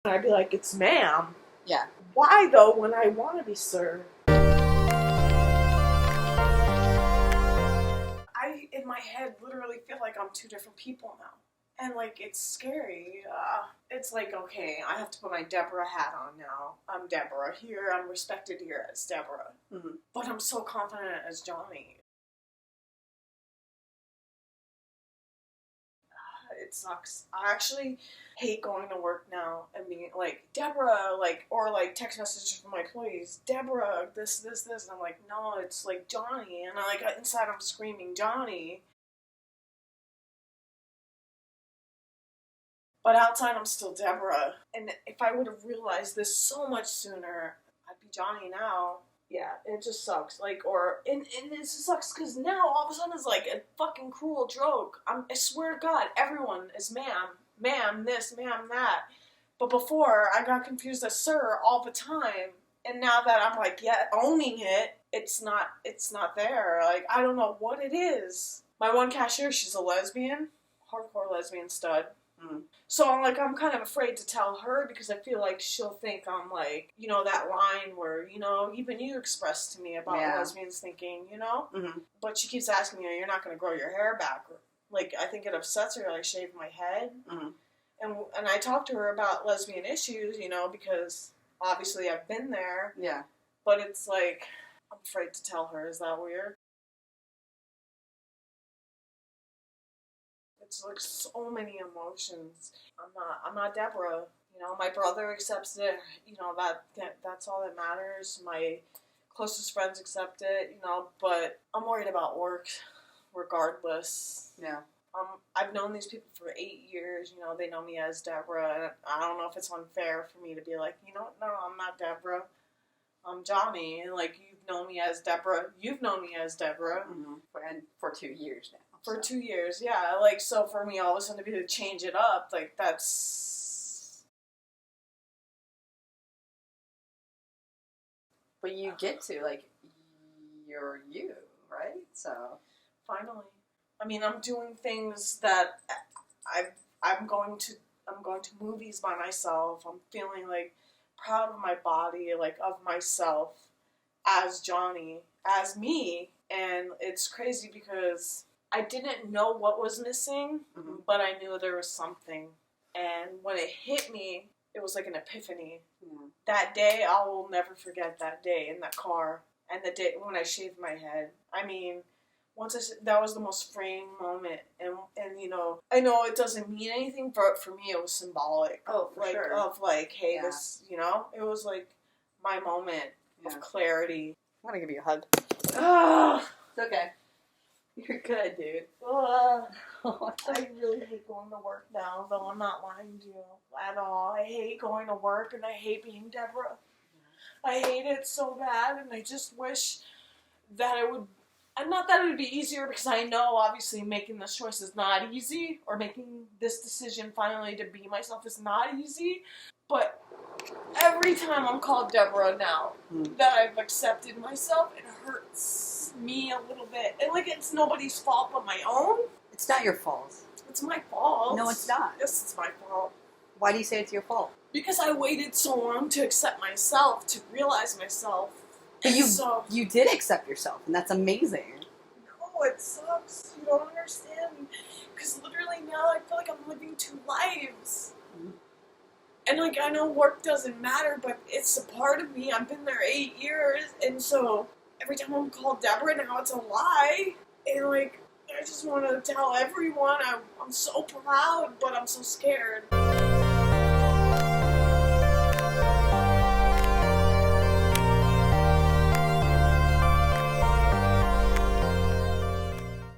And I'd be like, it's ma'am. Yeah. Why, though, when I want to be sir? I, in my head, literally feel like I'm two different people now. And, like, it's scary. It's like, okay, I have to put my Deborah hat on now. I'm Deborah here. I'm respected here as Deborah. Mm-hmm. But I'm so confident as Johnny. It sucks. I actually hate going to work now and being like, Deborah, like, or like text messages from my employees, Deborah, this. And I'm like, no, it's like Johnny. And I, like, inside I'm screaming, Johnny. But outside I'm still Deborah. And if I would have realized this so much sooner, I'd be Johnny now. Yeah, it just sucks. Like, and it just sucks because now all of a sudden it's like a fucking cruel joke. I swear to God, everyone is ma'am this, ma'am that. But before, I got confused as sir all the time. And now that I'm like, yeah, owning it, it's not there. Like, I don't know what it is. My one cashier, she's a lesbian, hardcore lesbian stud. Mm. So I'm kind of afraid to tell her because I feel like she'll think I'm like, you know, that line where, you know, even you expressed to me about lesbians thinking, you know? Mm-hmm. But she keeps asking me, you're not going to grow your hair back. Like, I think it upsets her, like, shave my head. Mm-hmm. And I talked to her about lesbian issues, you know, because obviously I've been there. Yeah. But it's like, I'm afraid to tell her. Is that weird? It's like so many emotions. I'm not Deborah. You know, my brother accepts it. You know, that's all that matters. My closest friends accept it. You know, but I'm worried about work, regardless. Yeah. I've known these people for 8 years. You know, they know me as Deborah. And I don't know if it's unfair for me to be like, you know, no, I'm not Deborah. I'm Johnny. And like, you've known me as Deborah. You've known me as Deborah. Mm-hmm. And for 2 years now. For 2 years, yeah. Like, so for me, all of a sudden to be able to change it up, like, that's... But you get to, like, you're you, right? So... Finally. I mean, I'm doing things that I'm going to movies by myself. I'm feeling, like, proud of my body, like, of myself as Johnny, as me. And it's crazy because I didn't know what was missing, mm-hmm. but I knew there was something. And when it hit me, it was like an epiphany. Mm-hmm. That day, I will never forget that day in that car. And the day when I shaved my head. I mean, that was the most freeing moment. And you know, I know it doesn't mean anything, but for me, it was symbolic. Oh, for sure. Of like, hey, this, you know, it was like my moment of clarity. I want to give you a hug. Ah, it's okay. You're good, dude. I really hate going to work now, though I'm not lying to you at all. I hate going to work, and I hate being Deborah. I hate it so bad, and I just wish that it would... And not that it would be easier, because I know, obviously, making this choice is not easy, or making this decision finally to be myself is not easy, but every time I'm called Deborah now, that I've accepted myself, it hurts me a little bit. And, like, it's nobody's fault but my own. It's not your fault. It's my fault. No, it's not. Yes, it's my fault. Why do you say it's your fault? Because I waited so long to accept myself, to realize myself. But you did accept yourself, and that's amazing. No, it sucks. You don't understand. Because literally now I feel like I'm living 2 lives. Mm-hmm. And, like, I know work doesn't matter, but it's a part of me. I've been there 8 years, and so every time I'm called Deborah, now it's a lie. And, like, I just want to tell everyone I'm so proud, but I'm so scared.